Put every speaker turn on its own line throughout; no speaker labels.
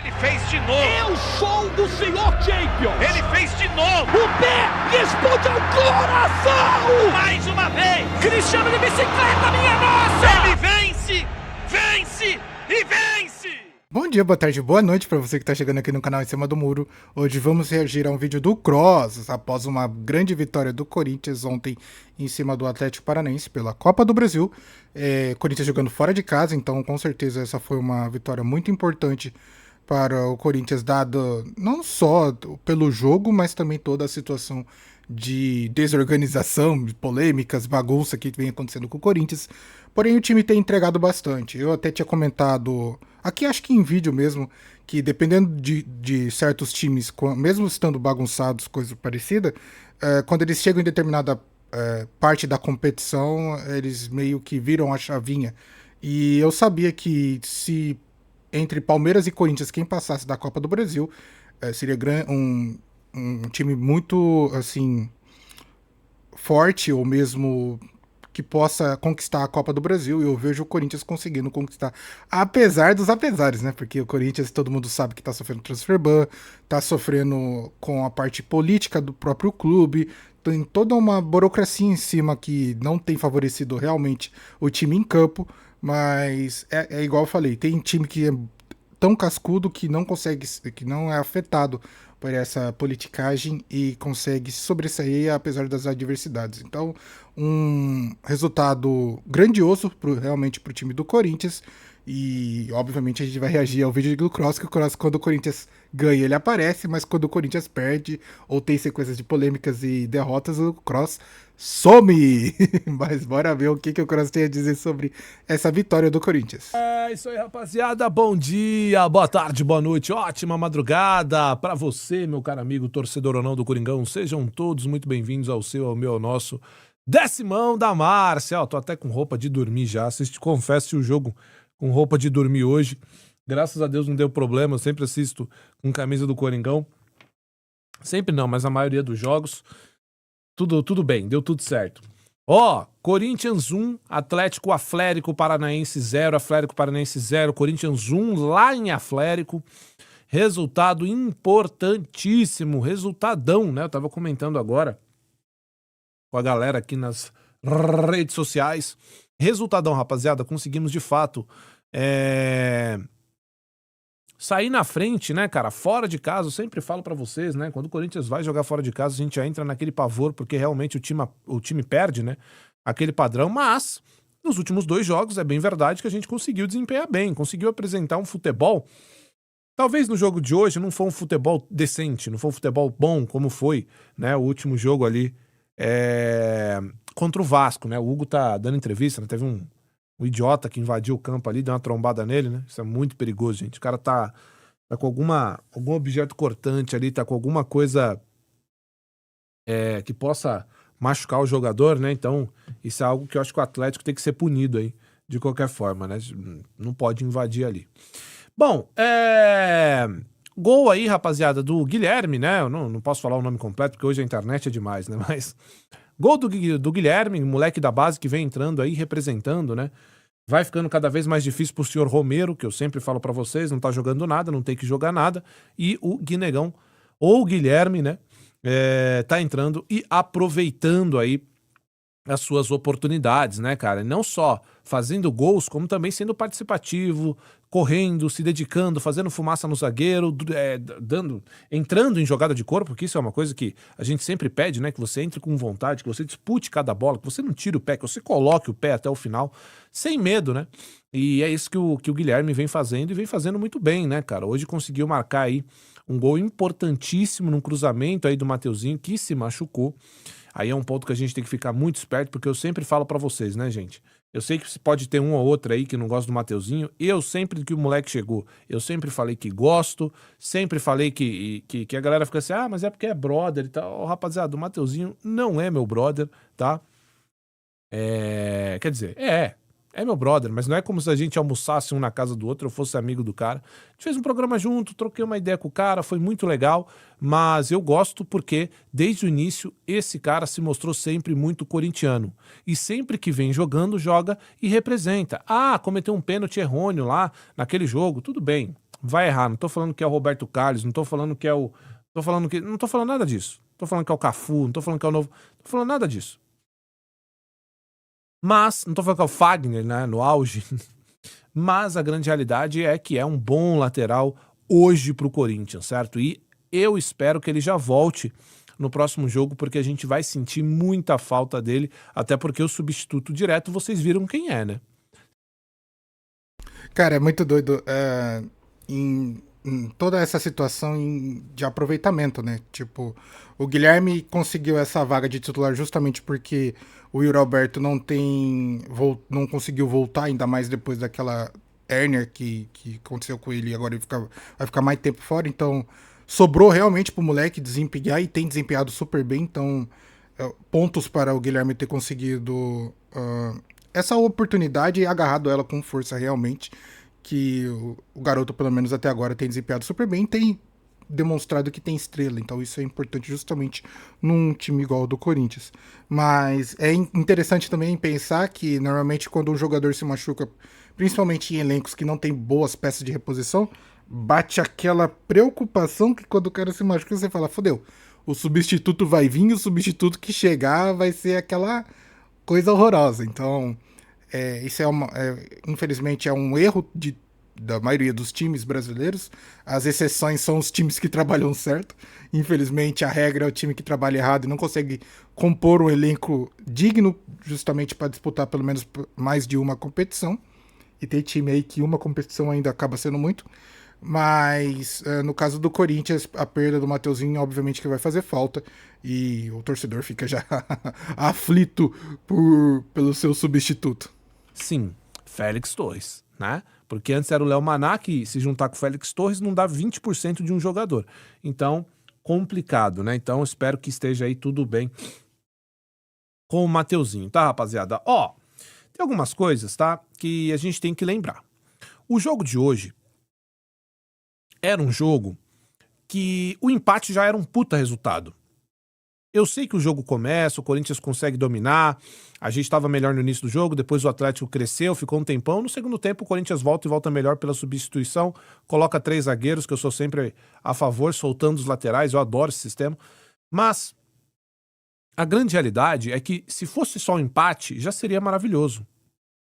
Ele fez de novo.
Eu sou o senhor Champion.
Ele fez de novo.
O pé responde ao coração.
Mais uma vez.
Cristiano de bicicleta, minha nossa.
Ele vence, vence e vence.
Bom dia, boa tarde, boa noite para você que tá chegando aqui no canal Em Cima do Muro. Hoje vamos reagir a um vídeo do Kroos, após uma grande vitória do Corinthians ontem em cima do Atlético Paranaense pela Copa do Brasil. Corinthians jogando fora de casa, então com certeza essa foi uma vitória muito importante para o Corinthians, dado não só pelo jogo, mas também toda a situação de desorganização, de polêmicas, bagunça que vem acontecendo com o Corinthians. Porém, o time tem entregado bastante. Eu até tinha comentado, aqui acho que em vídeo mesmo, que dependendo de certos times, mesmo estando bagunçados, coisa parecida, quando eles chegam em determinada parte da competição, eles meio que viram a chavinha. E eu sabia que se entre Palmeiras e Corinthians, quem passasse da Copa do Brasil, seria um time muito, assim, forte, ou mesmo que possa conquistar a Copa do Brasil, e eu vejo o Corinthians conseguindo conquistar, apesar dos apesares, né? Porque o Corinthians, todo mundo sabe que tá sofrendo transfer ban, tá sofrendo com a parte política do próprio clube, tem toda uma burocracia em cima que não tem favorecido realmente o time em campo, mas é igual eu falei, tem time que é tão cascudo que não consegue, que não é afetado por essa politicagem e consegue se sobressair apesar das adversidades. Então, um resultado grandioso realmente para o time do Corinthians. E, obviamente, a gente vai reagir ao vídeo do Kroos, que o Kroos, quando o Corinthians ganha, ele aparece, mas quando o Corinthians perde ou tem sequências de polêmicas e derrotas, o Kroos some! Mas bora ver o que o Kroos tem a dizer sobre essa vitória do Corinthians.
É isso aí, rapaziada. Bom dia, boa tarde, boa noite, ótima madrugada pra você, meu caro amigo, torcedor ou não do Coringão. Sejam todos muito bem-vindos ao seu, ao meu, ao nosso Decimão da Márcia. Ó, tô até com roupa de dormir já. Confesso o jogo com roupa de dormir hoje. Graças a Deus não deu problema, eu sempre assisto com camisa do Coringão. Sempre não, mas a maioria dos jogos, tudo bem, deu tudo certo. Ó, Corinthians 1, Atlético Paranaense 0, Atlético Paranaense 0, Corinthians 1 lá em Aflérico. Resultado importantíssimo, resultadão, né? Eu tava comentando agora com a galera aqui nas redes sociais. Resultadão, rapaziada, conseguimos de fato sair na frente, né, cara, fora de casa. Eu sempre falo pra vocês, né, quando o Corinthians vai jogar fora de casa, a gente já entra naquele pavor, porque realmente o time perde, né, aquele padrão, mas nos últimos 2 jogos é bem verdade que a gente conseguiu desempenhar bem, conseguiu apresentar um futebol. Talvez no jogo de hoje não foi um futebol decente, não foi um futebol bom como foi, né, o último jogo ali contra o Vasco, né? O Hugo tá dando entrevista, né? Teve um idiota que invadiu o campo ali, deu uma trombada nele, né? Isso é muito perigoso, gente. O cara tá com algum objeto cortante ali, tá com alguma coisa que possa machucar o jogador, né? Então, isso é algo que eu acho que o Atlético tem que ser punido aí, de qualquer forma, né? Não pode invadir ali. Bom, gol aí, rapaziada, do Guilherme, né? Eu não posso falar o nome completo, porque hoje a internet é demais, né? Mas gol do Guilherme, moleque da base que vem entrando aí, representando, né? Vai ficando cada vez mais difícil pro senhor Romero, que eu sempre falo pra vocês, não tá jogando nada, não tem que jogar nada. E o Guinegão, ou o Guilherme, né? Tá entrando e aproveitando aí as suas oportunidades, né, cara? Não só fazendo gols, como também sendo participativo, correndo, se dedicando, fazendo fumaça no zagueiro, entrando em jogada de corpo, porque isso é uma coisa que a gente sempre pede, né? Que você entre com vontade, que você dispute cada bola, que você não tire o pé, que você coloque o pé até o final, sem medo, né? E é isso que o Guilherme vem fazendo, e vem fazendo muito bem, né, cara? Hoje conseguiu marcar aí um gol importantíssimo num cruzamento aí do Mateuzinho, que se machucou. Aí é um ponto que a gente tem que ficar muito esperto, porque eu sempre falo pra vocês, né, gente? Eu sei que pode ter um ou outro aí que não gosta do Mateuzinho. Eu sempre que o moleque chegou, eu sempre falei que gosto, sempre falei que a galera fica assim, mas é porque é brother e tal. Rapaziada, o Mateuzinho não é meu brother, tá? Quer dizer, é meu brother, mas não é como se a gente almoçasse um na casa do outro, eu fosse amigo do cara. A gente fez um programa junto, troquei uma ideia com o cara, foi muito legal, mas eu gosto porque, desde o início, esse cara se mostrou sempre muito corintiano. E sempre que vem jogando, joga e representa. Cometeu um pênalti errôneo lá naquele jogo, tudo bem. vai errar. Não tô falando que é o Roberto Carlos, não tô falando que é o... Não tô falando nada disso. Tô falando que é o Cafu, não tô falando que é o novo... Não tô falando nada disso. Mas, não tô falando que é o Fagner, né, no auge. Mas a grande realidade é que é um bom lateral hoje pro Corinthians, certo? E eu espero que ele já volte no próximo jogo, porque a gente vai sentir muita falta dele, até porque o substituto direto, vocês viram quem é, né?
Cara, é muito doido em toda essa situação de aproveitamento, né? Tipo, o Guilherme conseguiu essa vaga de titular justamente porque o Yuri Alberto não conseguiu voltar, ainda mais depois daquela hérnia que aconteceu com ele e agora ele vai ficar mais tempo fora. Então, sobrou realmente pro moleque desempenhar e tem desempenhado super bem. Então, pontos para o Guilherme ter conseguido essa oportunidade e agarrado ela com força realmente, que o garoto, pelo menos até agora, tem desempenhado super bem, tem demonstrado que tem estrela, então isso é importante justamente num time igual ao do Corinthians. Mas é interessante também pensar que normalmente quando um jogador se machuca, principalmente em elencos que não tem boas peças de reposição, bate aquela preocupação que quando o cara se machuca você fala, fodeu, o substituto vai vir, o substituto que chegar vai ser aquela coisa horrorosa. Então, isso infelizmente é um erro da maioria dos times brasileiros. As exceções são os times que trabalham certo. Infelizmente, a regra é o time que trabalha errado e não consegue compor um elenco digno justamente para disputar pelo menos mais de uma competição. E tem time aí que uma competição ainda acaba sendo muito. Mas no caso do Corinthians, a perda do Mateuzinho obviamente que vai fazer falta e o torcedor fica já aflito pelo seu substituto.
Sim, Félix Torres, né? Porque antes era o Léo Maná, que se juntar com o Félix Torres não dá 20% de um jogador. Então, complicado, né? Então, espero que esteja aí tudo bem com o Mateuzinho, tá, rapaziada? Ó, tem algumas coisas, tá, que a gente tem que lembrar. O jogo de hoje era um jogo que o empate já era um puta resultado. Eu sei que o jogo começa, o Corinthians consegue dominar, a gente estava melhor no início do jogo, depois o Atlético cresceu, ficou um tempão. No segundo tempo o Corinthians volta e volta melhor pela substituição, coloca 3 zagueiros, que eu sou sempre a favor, soltando os laterais, eu adoro esse sistema. Mas a grande realidade é que se fosse só um empate, já seria maravilhoso.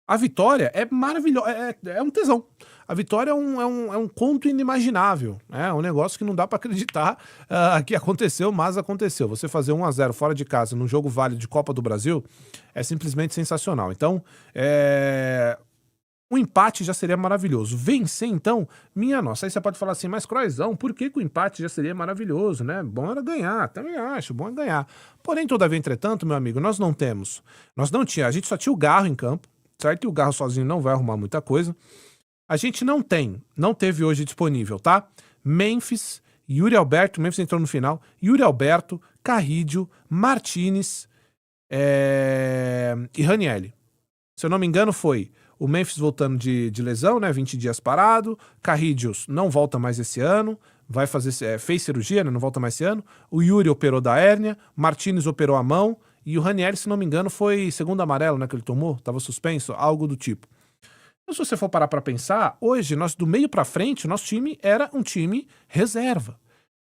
A vitória é maravilhosa, é um tesão. A vitória é um conto inimaginável, é um negócio que não dá pra acreditar que aconteceu, mas aconteceu. Você fazer 1-0 fora de casa num jogo válido de Copa do Brasil é simplesmente sensacional. Então, um empate já seria maravilhoso. Vencer, então, minha nossa. Aí você pode falar assim, mas Croizão, por que o empate já seria maravilhoso, né? Bom era ganhar, também acho, bom é ganhar. Porém, todavia, entretanto, meu amigo, a gente só tinha o Garro em campo, certo? E o Garro sozinho não vai arrumar muita coisa. A gente não teve hoje disponível, tá? Memphis, Yuri Alberto, Memphis entrou no final, Yuri Alberto, Carrídio, Martinez e Ranieri. Se eu não me engano foi o Memphis voltando de lesão, né, 20 dias parado, Carrídio não volta mais esse ano, vai fazer, fez cirurgia, né, não volta mais esse ano, o Yuri operou da hérnia, Martinez operou a mão, e o Ranieri, se não me engano, foi segundo amarelo, né, que ele tomou, tava suspenso, algo do tipo. Então, se você for parar pra pensar, hoje, nós do meio pra frente, o nosso time era um time reserva.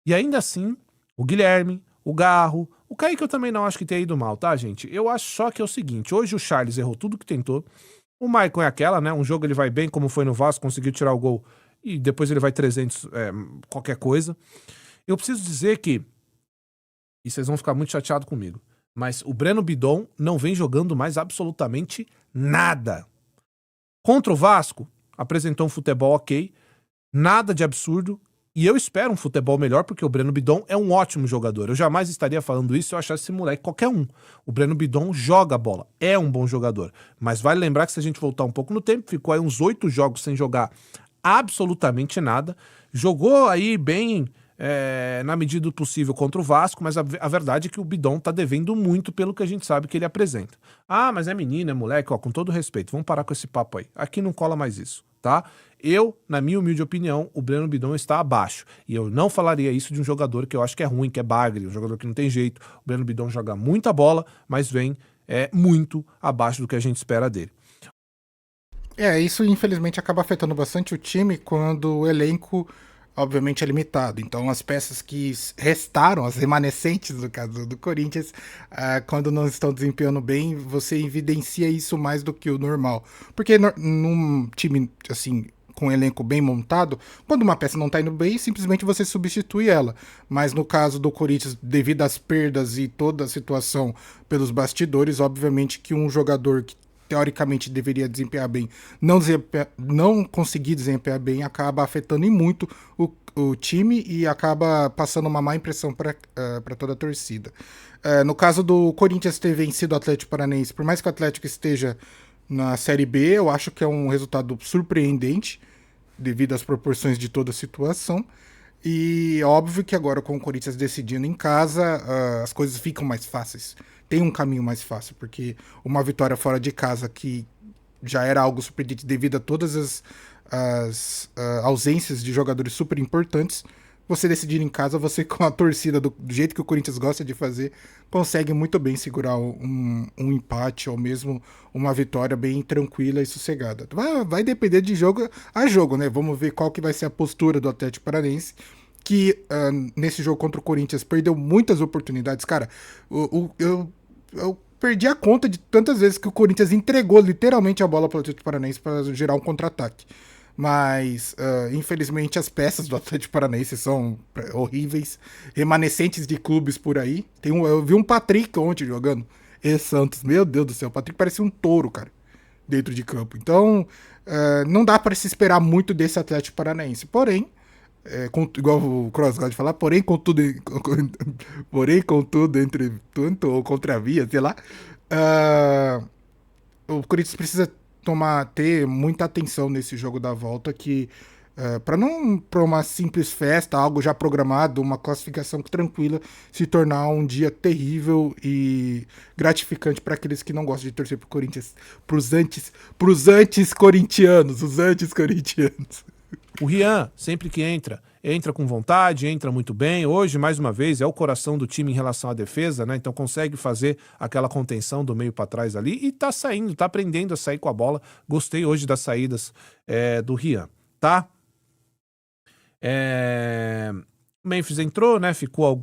E ainda assim, o Guilherme, o Garro, o Kaique eu também não acho que tenha ido mal, tá, gente? Eu acho só que é o seguinte, hoje o Charles errou tudo que tentou, o Maicon é aquela, né, um jogo ele vai bem, como foi no Vasco, conseguiu tirar o gol, e depois ele vai 300, qualquer coisa. Eu preciso dizer que, e vocês vão ficar muito chateados comigo, mas o Breno Bidon não vem jogando mais absolutamente nada. Contra o Vasco, apresentou um futebol ok, nada de absurdo, e eu espero um futebol melhor, porque o Breno Bidon é um ótimo jogador. Eu jamais estaria falando isso se eu achasse esse moleque qualquer um. O Breno Bidon joga a bola, é um bom jogador. Mas vale lembrar que se a gente voltar um pouco no tempo, ficou aí uns 8 jogos sem jogar absolutamente nada. Jogou aí bem na medida do possível contra o Vasco, mas a verdade é que o Bidon tá devendo muito pelo que a gente sabe que ele apresenta. Ah, mas é menino, é moleque, ó, com todo respeito, vamos parar com esse papo aí. Aqui não cola mais isso, tá? Eu, na minha humilde opinião, o Breno Bidon está abaixo. E eu não falaria isso de um jogador que eu acho que é ruim, que é bagre, um jogador que não tem jeito. O Breno Bidon joga muita bola, mas vem muito abaixo do que a gente espera dele.
Isso infelizmente acaba afetando bastante o time quando o elenco, obviamente, é limitado. Então, as peças que restaram, as remanescentes, no caso do Corinthians, quando não estão desempenhando bem, você evidencia isso mais do que o normal. Porque num time, assim, com um elenco bem montado, quando uma peça não tá indo bem, simplesmente você substitui ela. Mas no caso do Corinthians, devido às perdas e toda a situação pelos bastidores, obviamente que um jogador que teoricamente deveria desempenhar bem, não conseguir desempenhar bem, acaba afetando em muito o time e acaba passando uma má impressão para toda a torcida. No caso do Corinthians ter vencido o Atlético Paranaense, por mais que o Atlético esteja na Série B, eu acho que é um resultado surpreendente devido às proporções de toda a situação. E óbvio que agora com o Corinthians decidindo em casa, as coisas ficam mais fáceis. Tem um caminho mais fácil, porque uma vitória fora de casa que já era algo surpreendente devido a todas as ausências de jogadores super importantes, você decidir em casa, você com a torcida do jeito que o Corinthians gosta de fazer, consegue muito bem segurar um empate ou mesmo uma vitória bem tranquila e sossegada. Vai depender de jogo a jogo, né? Vamos ver qual que vai ser a postura do Atlético Paranaense, que nesse jogo contra o Corinthians perdeu muitas oportunidades. Cara, eu perdi a conta de tantas vezes que o Corinthians entregou literalmente a bola para o Atlético Paranaense para gerar um contra-ataque. Mas, infelizmente, as peças do Atlético Paranaense são horríveis, remanescentes de clubes por aí. Eu vi um Patrick ontem jogando, Santos. Meu Deus do céu, o Patrick parecia um touro, cara, dentro de campo. Então, não dá para se esperar muito desse Atlético Paranaense. Porém, igual o Cross gosta de falar, porém, contudo, entre tanto ou contravia, sei lá, o Corinthians precisa ter muita atenção nesse jogo da volta, que para uma simples festa, algo já programado, uma classificação tranquila, se tornar um dia terrível e gratificante para aqueles que não gostam de torcer pro Corinthians, pros anti-corintianos, os anti-corintianos.
O Rian, sempre que entra com vontade, entra muito bem. Hoje, mais uma vez, é o coração do time em relação à defesa, né? Então consegue fazer aquela contenção do meio para trás ali e tá saindo, tá aprendendo a sair com a bola. Gostei hoje das saídas do Rian, tá? O Memphis entrou, né? Ficou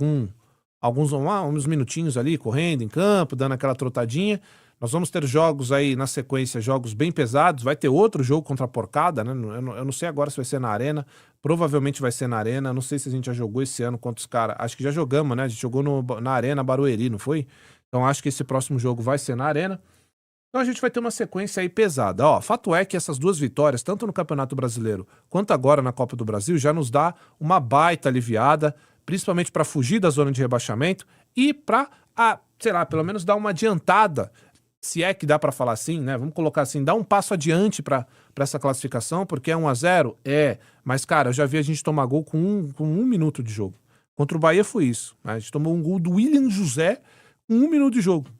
uns minutinhos ali correndo em campo, dando aquela trotadinha. Nós vamos ter jogos aí na sequência, jogos bem pesados. Vai ter outro jogo contra a Porcada, né? Eu não sei agora se vai ser na Arena. Provavelmente vai ser na Arena. Não sei se a gente já jogou esse ano contra os caras. Acho que já jogamos, né? A gente jogou na Arena Barueri, não foi? Então acho que esse próximo jogo vai ser na Arena. Então a gente vai ter uma sequência aí pesada. Ó, fato é que essas duas vitórias, tanto no Campeonato Brasileiro quanto agora na Copa do Brasil, já nos dá uma baita aliviada, principalmente para fugir da zona de rebaixamento e para, sei lá, pelo menos dar uma adiantada, se é que dá pra falar assim, né? Vamos colocar assim, dar um passo adiante pra essa classificação, porque é 1-0? Mas, cara, eu já vi a gente tomar gol com um minuto de jogo. Contra o Bahia foi isso, né? A gente tomou um gol do William José com 1 minuto de jogo.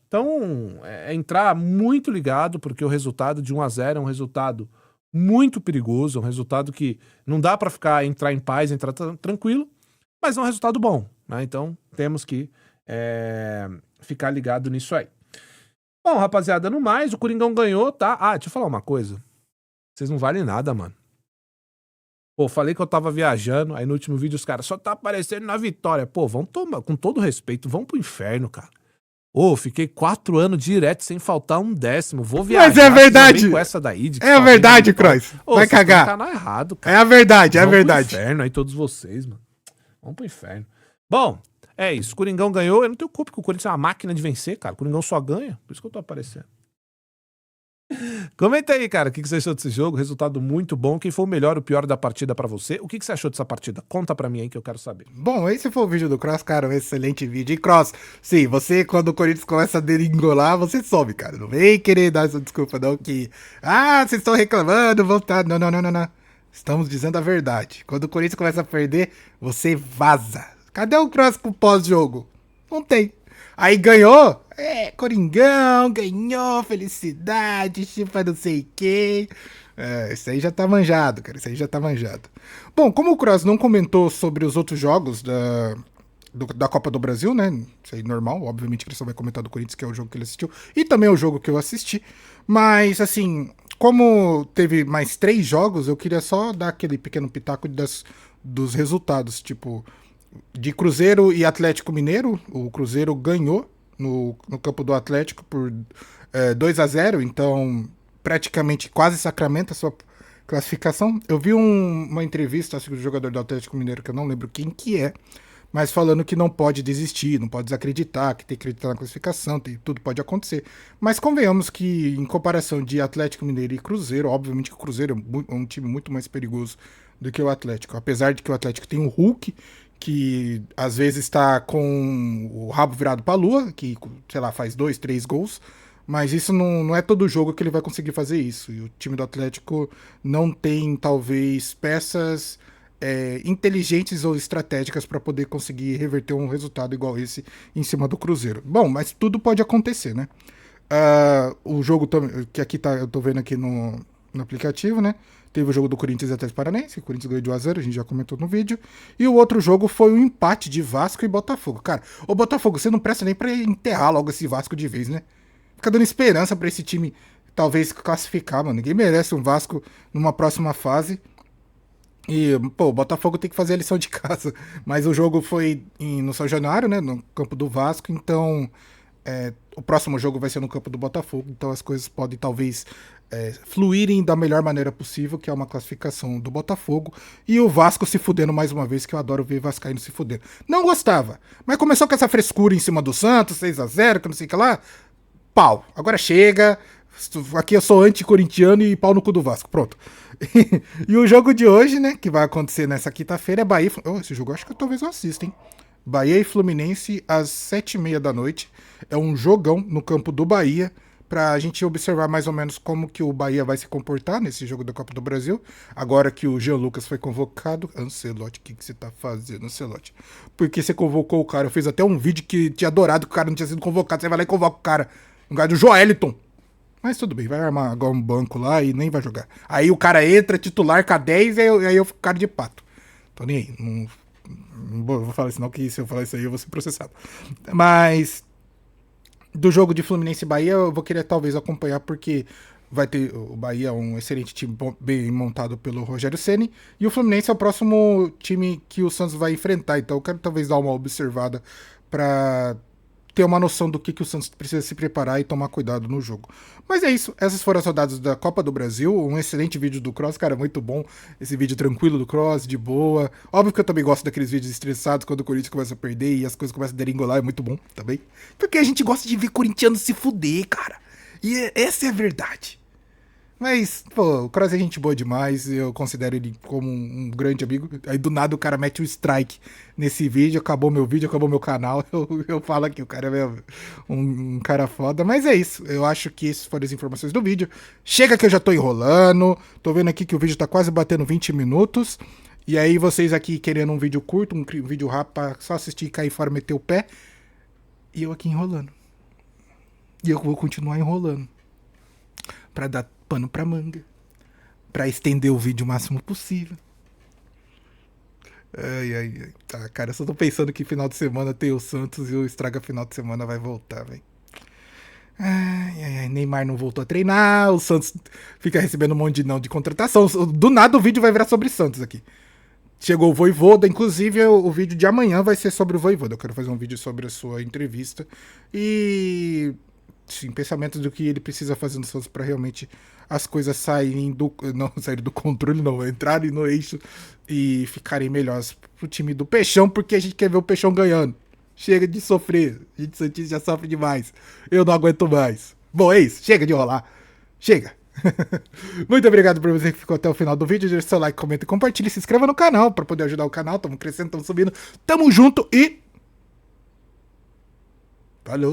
Então, entrar muito ligado, porque o resultado de 1-0 é um resultado muito perigoso, é um resultado que não dá pra entrar em paz, entrar tranquilo, mas é um resultado bom, né? Então, temos que ficar ligado nisso aí. Bom, rapaziada, no mais, o Coringão ganhou, tá? Deixa eu falar uma coisa. Vocês não valem nada, mano. Pô, falei que eu tava viajando, aí no último vídeo os caras só tá aparecendo na vitória. Pô, vamos tomar, com todo respeito, vamos pro inferno, cara. Fiquei 4 anos direto sem faltar um décimo. Vou viajar.
Mas é verdade.
Com essa daí de
é verdade, Croix. Vai cagar.
Tá no canal errado, cara.
É a verdade,
vamos
é verdade.
Pro inferno aí, todos vocês, mano. Vamos pro inferno. Bom, é isso. O Coringão ganhou. Eu não tenho culpa que o Corinthians é uma máquina de vencer, cara. O Coringão só ganha. Por isso que eu tô aparecendo. Comenta aí, cara, o que você achou desse jogo? Resultado muito bom. Quem foi o melhor ou o pior da partida pra você? O que você achou dessa partida? Conta pra mim aí que eu quero saber.
Bom, esse foi o vídeo do Cross, cara, um excelente vídeo. E Cross, sim, você quando o Corinthians começa a deringolar, você sobe, cara. Não vem querer dar essa desculpa não que... vocês estão reclamando, voltar. Não. Estamos dizendo a verdade. Quando o Corinthians começa a perder, você vaza. Cadê o Cross com pós-jogo? Não tem. Aí ganhou, Coringão, ganhou, felicidade, chupa não sei quem. Isso aí já tá manjado, cara, isso aí já tá manjado. Bom, como o Cross não comentou sobre os outros jogos da Copa do Brasil, né, isso aí normal, obviamente que ele só vai comentar do Corinthians, que é o jogo que ele assistiu, e também é o jogo que eu assisti, mas, assim, como teve mais 3 jogos, eu queria só dar aquele pequeno pitaco dos resultados. Tipo, de Cruzeiro e Atlético Mineiro, o Cruzeiro ganhou no campo do Atlético por 2-0, então praticamente quase sacramenta a sua classificação. Eu vi uma entrevista, acho que do jogador do Atlético Mineiro, que eu não lembro quem que é, mas falando que não pode desistir, não pode desacreditar, que tem que acreditar na classificação, tudo pode acontecer. Mas convenhamos que, em comparação de Atlético Mineiro e Cruzeiro, obviamente que o Cruzeiro é um time muito mais perigoso do que o Atlético. Apesar de que o Atlético tem o Hulk, que às vezes está com o rabo virado para a lua, que, sei lá, faz 2, 3 gols, mas isso não é todo jogo que ele vai conseguir fazer isso. E o time do Atlético não tem, talvez, peças inteligentes ou estratégicas para poder conseguir reverter um resultado igual esse em cima do Cruzeiro. Bom, mas tudo pode acontecer, né? O jogo que aqui tá, eu tô vendo aqui no aplicativo, né? Teve o jogo do Corinthians e Atlético Paranaense, o Corinthians ganhou de 1-0, a gente já comentou no vídeo. E o outro jogo foi o empate de Vasco e Botafogo. Cara, ô Botafogo, você não presta nem pra enterrar logo esse Vasco de vez, né? Fica dando esperança pra esse time talvez classificar, mano. Ninguém merece um Vasco numa próxima fase. E, pô, o Botafogo tem que fazer a lição de casa. Mas o jogo foi no São Januário, né? No campo do Vasco. Então, o próximo jogo vai ser no campo do Botafogo. Então as coisas podem, talvez, fluírem da melhor maneira possível, que é uma classificação do Botafogo. E o Vasco se fudendo mais uma vez, que eu adoro ver Vascaíno se fudendo. Não gostava. Mas começou com essa frescura em cima do Santos, 6-0, que não sei o que lá. Pau. Agora chega. Aqui eu sou anti-corintiano e pau no cu do Vasco. Pronto. E o jogo de hoje, né, que vai acontecer nessa quinta-feira é Bahia... esse jogo eu acho que talvez eu assista, hein? Bahia e Fluminense às 7h30 da noite. É um jogão no campo do Bahia, pra gente observar mais ou menos como que o Bahia vai se comportar nesse jogo da Copa do Brasil. Agora que o Jean Lucas foi convocado. Ancelotti, o que você tá fazendo, Ancelotti? Porque você convocou o cara. Eu fiz até um vídeo que tinha adorado que o cara não tinha sido convocado. Você vai lá e convoca o cara. Um cara do Joeliton. Mas tudo bem, vai armar agora um banco lá e nem vai jogar. Aí o cara entra, titular com a 10, e aí eu fico cara de pato. Tô nem aí. Não vou falar isso não, que se eu falar isso aí eu vou ser processado. Mas do jogo de Fluminense e Bahia eu vou querer talvez acompanhar, porque vai ter o Bahia, é um excelente time bem montado pelo Rogério Ceni, e o Fluminense é o próximo time que o Santos vai enfrentar. Então eu quero talvez dar uma observada pra ter uma noção do que o Santos precisa se preparar e tomar cuidado no jogo. Mas é isso, essas foram as rodadas da Copa do Brasil, um excelente vídeo do Cross, cara, muito bom, esse vídeo tranquilo do Cross, de boa. Óbvio que eu também gosto daqueles vídeos estressados quando o Corinthians começa a perder e as coisas começam a deringolar, é muito bom também. Porque a gente gosta de ver corintiano se fuder, cara. E essa é a verdade. Mas, pô, o Cross é gente boa demais, eu considero ele como um grande amigo. Aí do nada o cara mete um strike nesse vídeo, acabou meu vídeo, acabou meu canal. Eu falo aqui, o cara é um cara foda. Mas é isso, eu acho que essas foram as informações do vídeo. Chega que eu já tô enrolando, tô vendo aqui que o vídeo tá quase batendo 20 minutos. E aí vocês aqui querendo um vídeo curto, um vídeo rápido pra só assistir, cair fora, meter o pé. E eu aqui enrolando. E eu vou continuar enrolando. Pra dar pano pra manga. Pra estender o vídeo o máximo possível. Ai. Tá, cara, eu só tô pensando que final de semana tem o Santos e o Estraga final de semana vai voltar, velho. Ai, Neymar não voltou a treinar, o Santos fica recebendo um monte de não de contratação. Do nada o vídeo vai virar sobre Santos aqui. Chegou o Vojvoda, inclusive o vídeo de amanhã vai ser sobre o Vojvoda. Eu quero fazer um vídeo sobre a sua entrevista. E... sim, pensamentos do que ele precisa fazer no Santos para realmente as coisas saírem do controle, não, entrarem no eixo e ficarem melhores pro time do Peixão, porque a gente quer ver o Peixão ganhando. Chega de sofrer, a gente Santista já sofre demais, eu não aguento mais. Bom, é isso, chega de enrolar, chega. Muito obrigado por você que ficou até o final do vídeo, deixa seu like, comenta e compartilha, se inscreva no canal para poder ajudar o canal, estamos crescendo, estamos subindo, tamo junto e... falou!